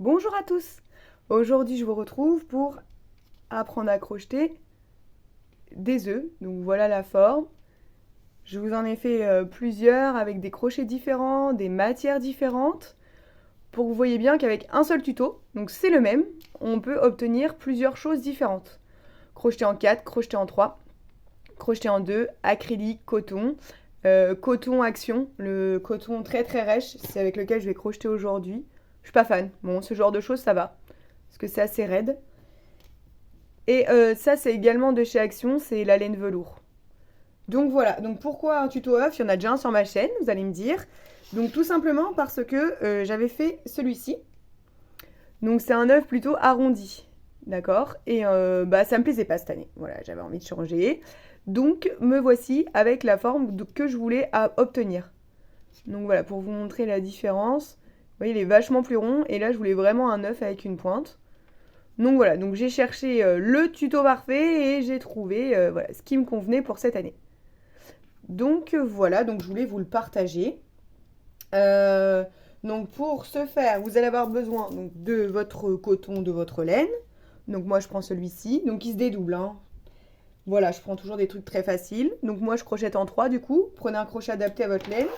Bonjour à tous. Aujourd'hui, je vous retrouve pour apprendre à crocheter des œufs. Donc voilà la forme. Je vous en ai fait plusieurs avec des crochets différents, des matières différentes, pour que vous voyez bien qu'avec un seul tuto, donc c'est le même, on peut obtenir plusieurs choses différentes. Crocheter en 4, crocheter en 3, crocheter en 2, acrylique, coton, coton action, le coton très très rêche, c'est avec lequel je vais crocheter aujourd'hui. Je suis pas fan. Bon, ce genre de choses, ça va, parce que c'est assez raide. Et ça, c'est également de chez Action, c'est la laine velours. Donc voilà, donc pourquoi un tuto œuf? Il y en a déjà un sur ma chaîne, vous allez me dire. Donc tout simplement parce que j'avais fait celui-ci. Donc c'est un œuf plutôt arrondi, d'accord? Et bah ça me plaisait pas cette année. Voilà, j'avais envie de changer. Donc me voici avec la forme que je voulais obtenir. Donc voilà, pour vous montrer la différence. Vous voyez, il est vachement plus rond. Et là, je voulais vraiment un œuf avec une pointe. Donc voilà, donc j'ai cherché le tuto parfait et j'ai trouvé voilà, ce qui me convenait pour cette année. Donc voilà, donc je voulais vous le partager. Euh, donc pour ce faire, vous allez avoir besoin donc, de votre coton, de votre laine. Donc moi je prends celui-ci, donc il se dédouble. Hein. Voilà, je prends toujours des trucs très faciles. Donc moi je crochette en 3 du coup. Prenez un crochet adapté à votre laine.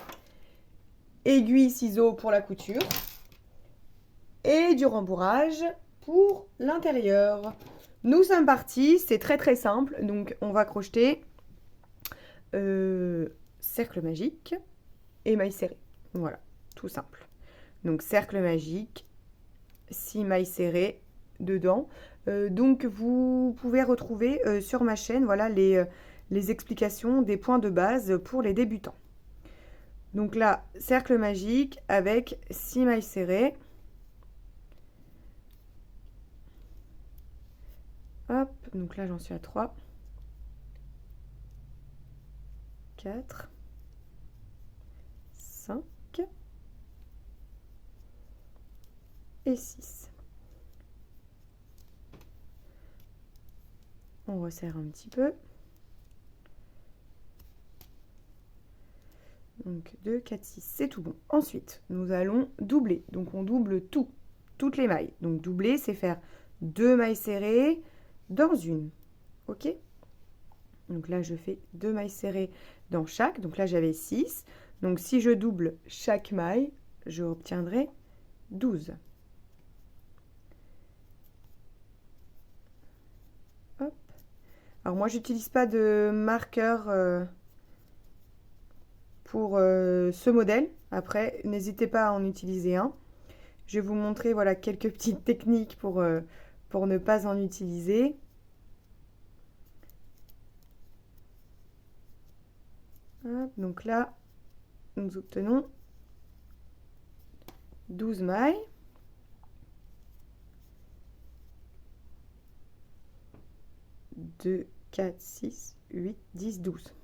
Aiguille, ciseaux pour la couture. Et du rembourrage pour l'intérieur. Nous sommes partis, c'est très très simple. Donc on va crocheter cercle magique et mailles serrées. Voilà, tout simple. Donc cercle magique, 6 mailles serrées dedans. Donc vous pouvez retrouver sur ma chaîne voilà, les explications des points de base pour les débutants. Donc là, cercle magique avec 6 mailles serrées. Hop, donc là j'en suis à 3, 4, 5 et 6. On resserre un petit peu. Donc 2, 4, 6, c'est tout bon. Ensuite, nous allons doubler. Donc on double tout, toutes les mailles. Donc doubler, c'est faire 2 mailles serrées dans une. Ok? Donc là, je fais 2 mailles serrées dans chaque. Donc là, j'avais 6. Donc si je double chaque maille, je obtiendrai 12. Hop. Alors moi, j'utilise pas de marqueur pour ce modèle. Après, n'hésitez pas à en utiliser un. Je vais vous montrer voilà, quelques petites techniques pour ne pas en utiliser. Hop, donc là, nous obtenons 12 mailles. Deux, 4, 6, 8, 10, 12.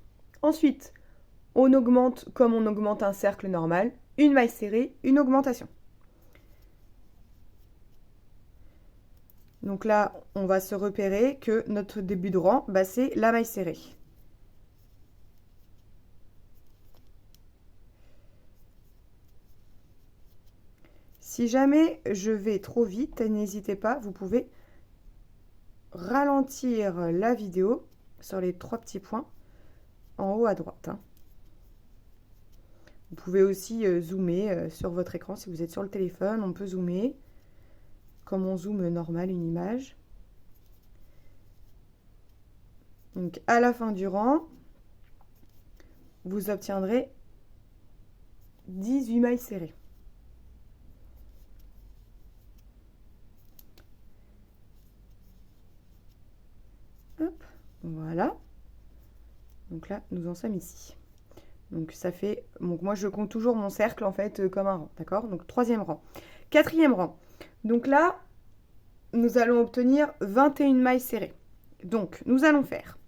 Ensuite, on augmente comme on augmente un cercle normal, une maille serrée, une augmentation. Donc là, on va se repérer que notre début de rang, bah, c'est la maille serrée. Si jamais je vais trop vite, n'hésitez pas, vous pouvez ralentir la vidéo sur les 3 petits points en haut à droite. Hein. Vous pouvez aussi zoomer sur votre écran si vous êtes sur le téléphone, on peut zoomer comme on zoome normal une image. Donc à la fin du rang, vous obtiendrez 18 mailles serrées. Hop, voilà. Donc là, nous en sommes ici. Donc ça fait... Donc moi, je compte toujours mon cercle, en fait, comme un rang, d'accord? Donc 3e rang. 4e rang. Donc là, nous allons obtenir 21 mailles serrées. Donc, nous allons faire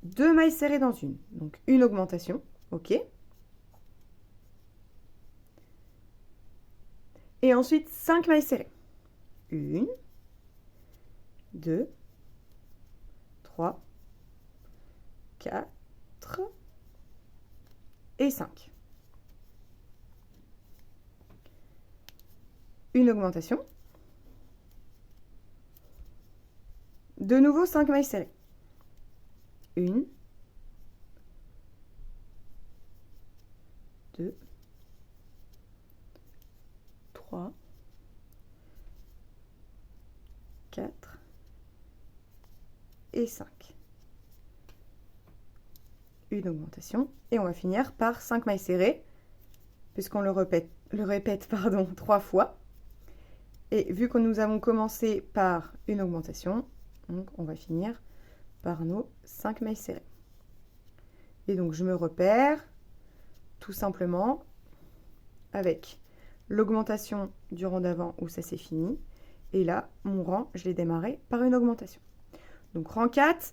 2 mailles serrées dans une. Donc, une augmentation, ok? Et ensuite, 5 mailles serrées. 1, 2, 3, 4 et 5. une augmentation. De nouveau 5 mailles serrées. 1, 2, 3, 4 et 5. Une augmentation et on va finir par 5 mailles serrées puisqu'on le répète 3 fois. Et vu que nous avons commencé par une augmentation, donc on va finir par nos 5 mailles serrées. Et donc je me repère tout simplement avec l'augmentation du rang d'avant où ça c'est fini. Et là, mon rang, je l'ai démarré par une augmentation. Donc rang 4,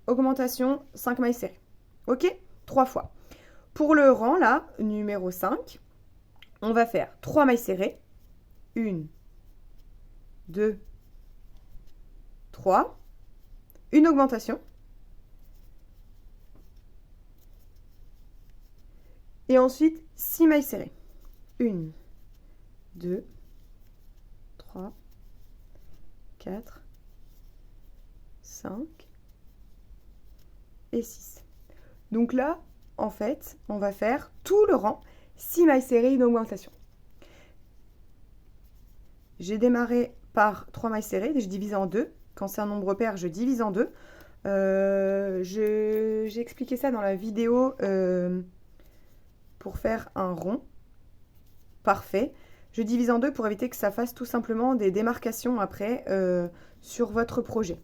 augmentation, 5 mailles serrées. Ok? 3 fois. Pour le rang là, numéro 5, on va faire 3 mailles serrées. 1, 2, 3. Une augmentation. Et ensuite, 6 mailles serrées. 1, 2, 3, 4, 5 et 6. Donc là, en fait, on va faire tout le rang, 6 mailles serrées, une augmentation. J'ai démarré par 3 mailles serrées, je divise en 2. Quand c'est un nombre pair, je divise en 2. J'ai expliqué ça dans la vidéo pour faire un rond parfait. Je divise en 2 pour éviter que ça fasse tout simplement des démarcations après sur votre projet.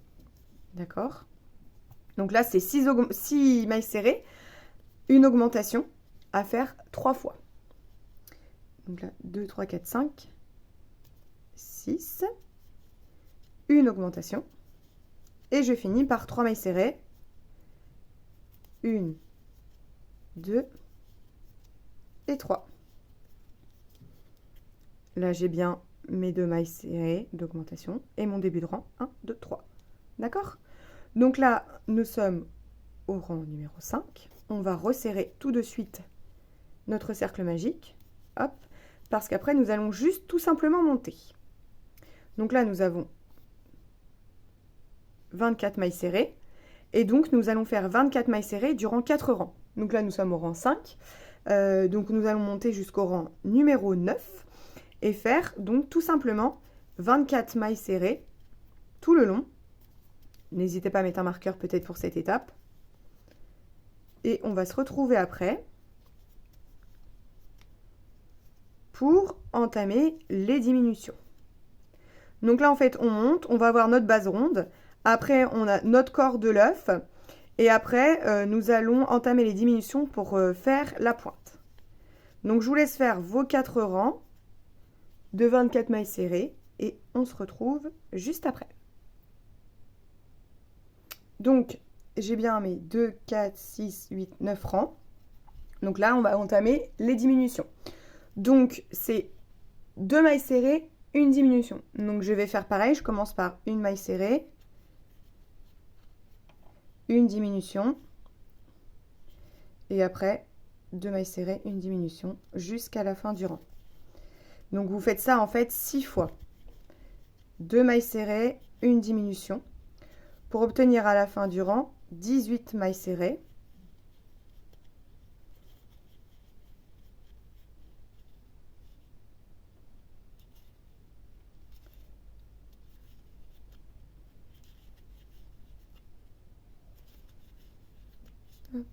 D'accord? Donc là, c'est 6 mailles serrées, une augmentation à faire 3 fois. Donc là, 2, 3, 4, 5, 6, une augmentation. Et je finis par 3 mailles serrées. 1, 2 et 3. Là, j'ai bien mes 2 mailles serrées d'augmentation et mon début de rang 1, 2, 3. D'accord? Donc là, nous sommes au rang numéro 5. On va resserrer tout de suite notre cercle magique. Hop, parce qu'après, nous allons juste tout simplement monter. Donc là, nous avons 24 mailles serrées. Et donc, nous allons faire 24 mailles serrées durant 4 rangs. Donc là, nous sommes au rang 5. Donc, nous allons monter jusqu'au rang numéro 9 et faire donc tout simplement 24 mailles serrées tout le long. N'hésitez pas à mettre un marqueur peut-être pour cette étape. Et on va se retrouver après pour entamer les diminutions. Donc là, en fait, on monte, on va avoir notre base ronde. Après, on a notre corps de l'œuf. Et après, nous allons entamer les diminutions pour faire la pointe. Donc, je vous laisse faire vos 4 rangs de 24 mailles serrées. Et on se retrouve juste après. Donc, j'ai bien mes 2, 4, 6, 8, 9 rangs. Donc là, on va entamer les diminutions. Donc, c'est 2 mailles serrées, une diminution. Donc, je vais faire pareil. Je commence par une maille serrée, une diminution. Et après, 2 mailles serrées, une diminution jusqu'à la fin du rang. Donc, vous faites ça en fait 6 fois. 2 mailles serrées, une diminution. Pour obtenir à la fin du rang 18 mailles serrées. Hop.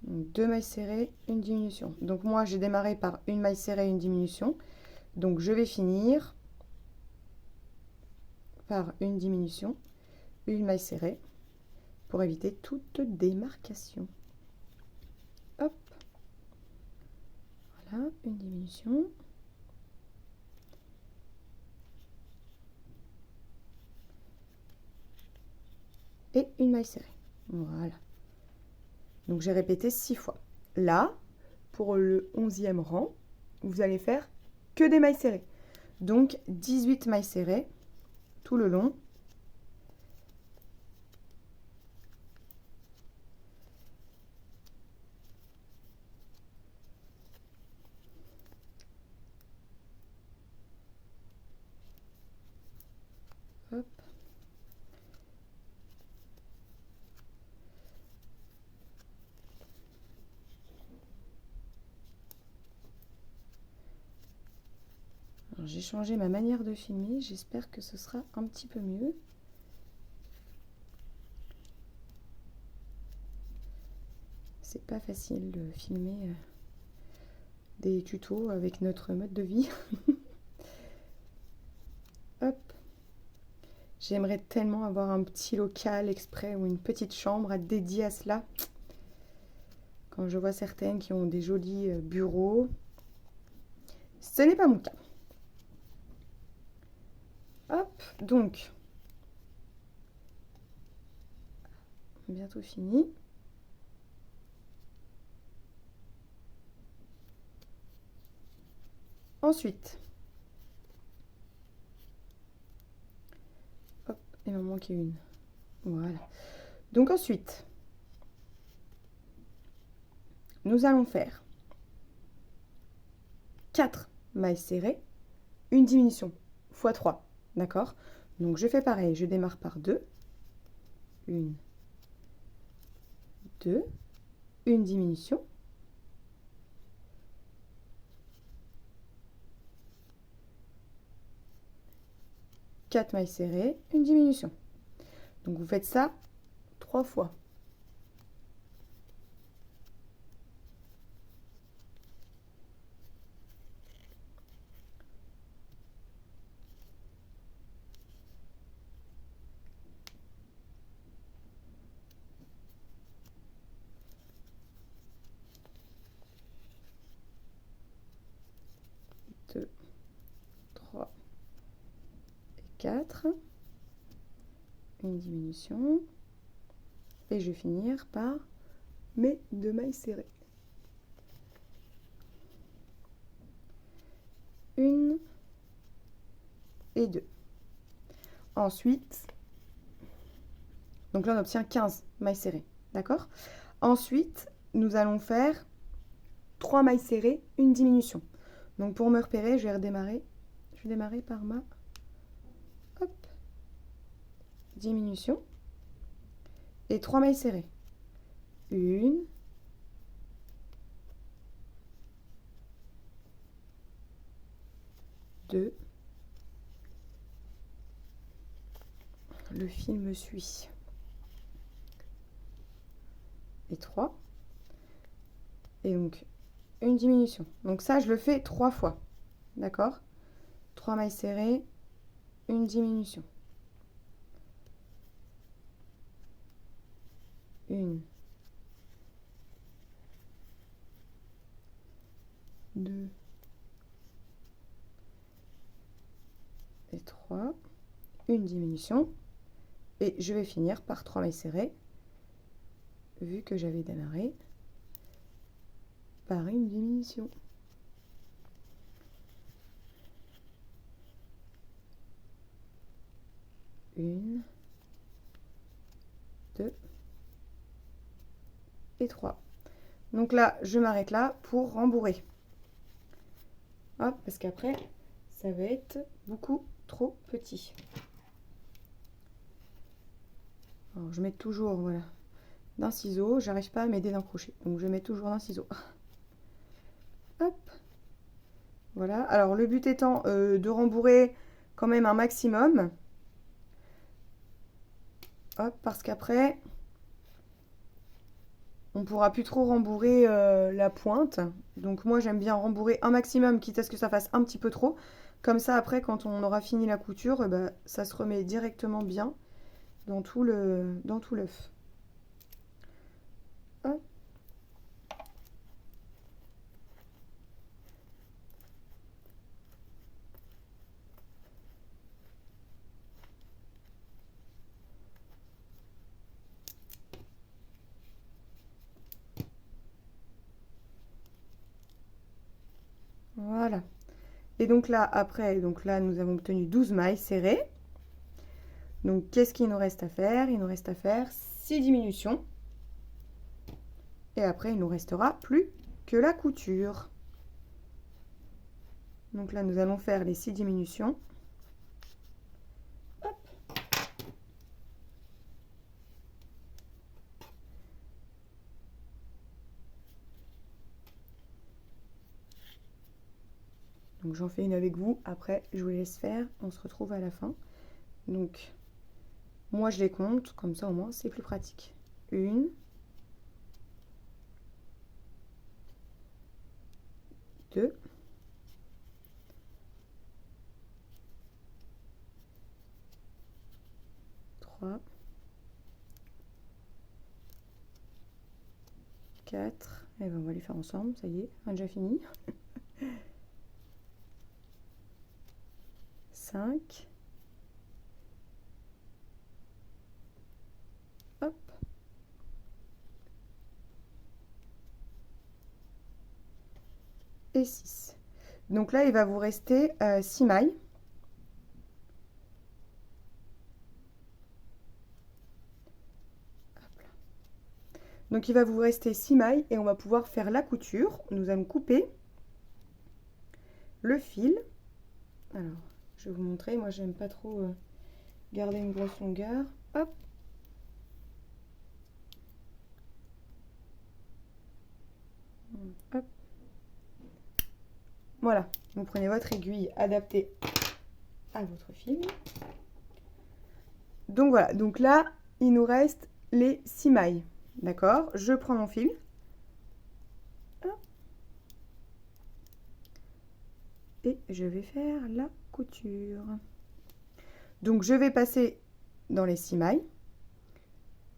2 mailles serrées, une diminution. Donc moi, j'ai démarré par une maille serrée, une diminution. Donc je vais finir par une diminution, une maille serrée, pour éviter toute démarcation. Hop. Voilà, une diminution. Et une maille serrée. Voilà. Donc j'ai répété 6 fois. Là, pour le 11e rang, vous allez faire que des mailles serrées. Donc 18 mailles serrées tout le long. Hop. J'ai changé ma manière de filmer, j'espère que ce sera un petit peu mieux. C'est pas facile de filmer des tutos avec notre mode de vie. Hop. J'aimerais tellement avoir un petit local exprès ou une petite chambre à dédier à cela. Quand je vois certaines qui ont des jolis bureaux, ce n'est pas mon cas. Hop, donc, bientôt fini. Ensuite, hop, il m'en manquait une. Voilà. Donc ensuite, nous allons faire 4 mailles serrées, une diminution x 3. D'accord? Donc je fais pareil, je démarre par 2. 1, 2, une diminution. Quatre mailles serrées, une diminution. Donc vous faites ça 3 fois. Deux, 3 et 4. Une diminution. Et je vais finir par mes 2 mailles serrées. Une et 2. Ensuite, donc là on obtient 15 mailles serrées, d'accord? Ensuite, nous allons faire 3 mailles serrées, une diminution. Donc pour me repérer, je vais redémarrer. Je vais démarrer par ma hop, diminution et 3 mailles serrées. Une, deux. Le fil me suit. Et 3. Et donc une diminution. Donc ça, je le fais 3 fois. D'accord? 3 mailles serrées, une diminution. Une, 2 et 3. Une diminution. Et je vais finir par 3 mailles serrées, vu que j'avais démarré par une diminution. Une, 2 et 3. Donc là, je m'arrête là pour rembourrer. Hop, parce qu'après, ça va être beaucoup trop petit. Alors, je mets toujours, voilà, d'un ciseau. J'arrive pas à m'aider d'un crochet, donc je mets toujours d'un ciseau. Hop. Voilà. Alors, le but étant de rembourrer quand même un maximum. Hop, parce qu'après, on pourra plus trop rembourrer la pointe. Donc moi, j'aime bien rembourrer un maximum, quitte à ce que ça fasse un petit peu trop. Comme ça, après, quand on aura fini la couture, bah, ça se remet directement bien dans tout l'œuf. Hop. Voilà. Et donc là, après, donc là, nous avons obtenu 12 mailles serrées. Donc, qu'est-ce qu'il nous reste à faire? Il nous reste à faire 6 diminutions. Et après, il nous restera plus que la couture. Donc là, nous allons faire les 6 diminutions. Hop. Donc j'en fais une avec vous, après je vous laisse faire, on se retrouve à la fin. Donc moi je les compte, comme ça au moins c'est plus pratique. 1, 2, 3, 4, et ben on va les faire ensemble, ça y est, on a déjà fini. 5, hop, et 6. Donc là, il va vous rester 6 mailles. Donc il va vous rester 6 mailles et on va pouvoir faire la couture. Nous allons couper le fil. Alors, je vais vous montrer. Moi, j'aime pas trop garder une grosse longueur. Hop. Hop. Voilà. Vous prenez votre aiguille adaptée à votre fil. Donc voilà. Donc là, il nous reste les 6 mailles. D'accord? Je prends mon fil. Et je vais faire la couture. Donc je vais passer dans les 6 mailles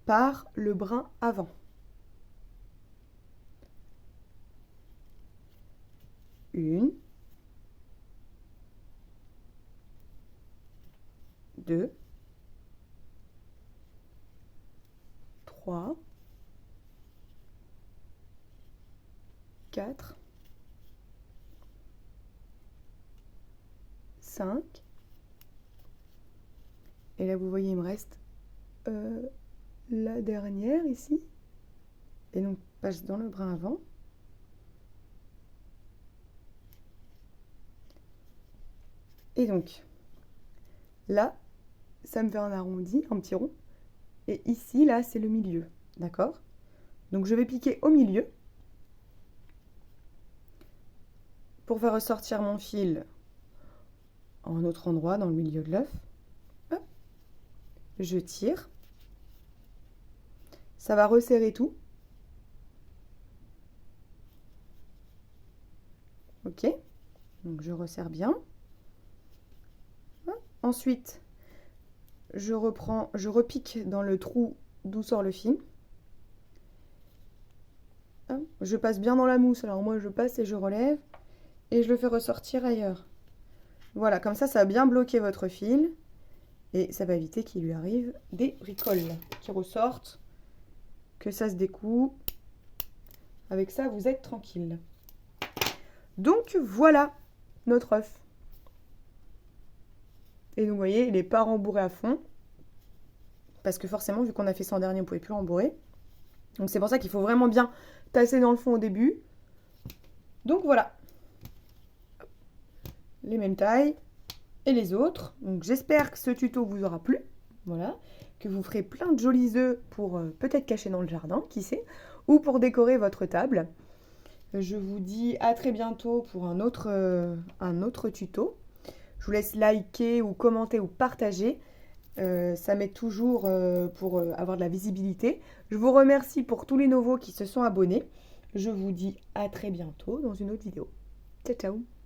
par le brin avant. Une, 2, 3, 4, 5. Et là, vous voyez, il me reste la dernière ici. Et donc, passe dans le brin avant. Et donc, là, ça me fait un arrondi, un petit rond. Et ici, là, c'est le milieu. D'accord? Donc, je vais piquer au milieu. Pour faire ressortir mon fil en un autre endroit, dans le milieu de l'œuf. Je tire. Ça va resserrer tout. Ok. Donc, je resserre bien. Ensuite, je repique dans le trou d'où sort le fil. Je passe bien dans la mousse. Alors moi, je passe et je relève. Et je le fais ressortir ailleurs. Voilà, comme ça va bien bloquer votre fil. Et ça va éviter qu'il lui arrive des bricoles qui ressortent, que ça se découpe. Avec ça, vous êtes tranquille. Donc, voilà notre œuf. Et donc, vous voyez, il n'est pas rembourré à fond. Parce que forcément, vu qu'on a fait ça en dernier, on ne pouvait plus rembourrer. Donc, c'est pour ça qu'il faut vraiment bien tasser dans le fond au début. Donc, voilà. Les mêmes tailles et les autres. Donc, j'espère que ce tuto vous aura plu. Voilà. Que vous ferez plein de jolis œufs pour peut-être cacher dans le jardin, qui sait. Ou pour décorer votre table. Je vous dis à très bientôt pour un autre tuto. Je vous laisse liker ou commenter ou partager. Ça m'aide toujours pour avoir de la visibilité. Je vous remercie pour tous les nouveaux qui se sont abonnés. Je vous dis à très bientôt dans une autre vidéo. Ciao, ciao!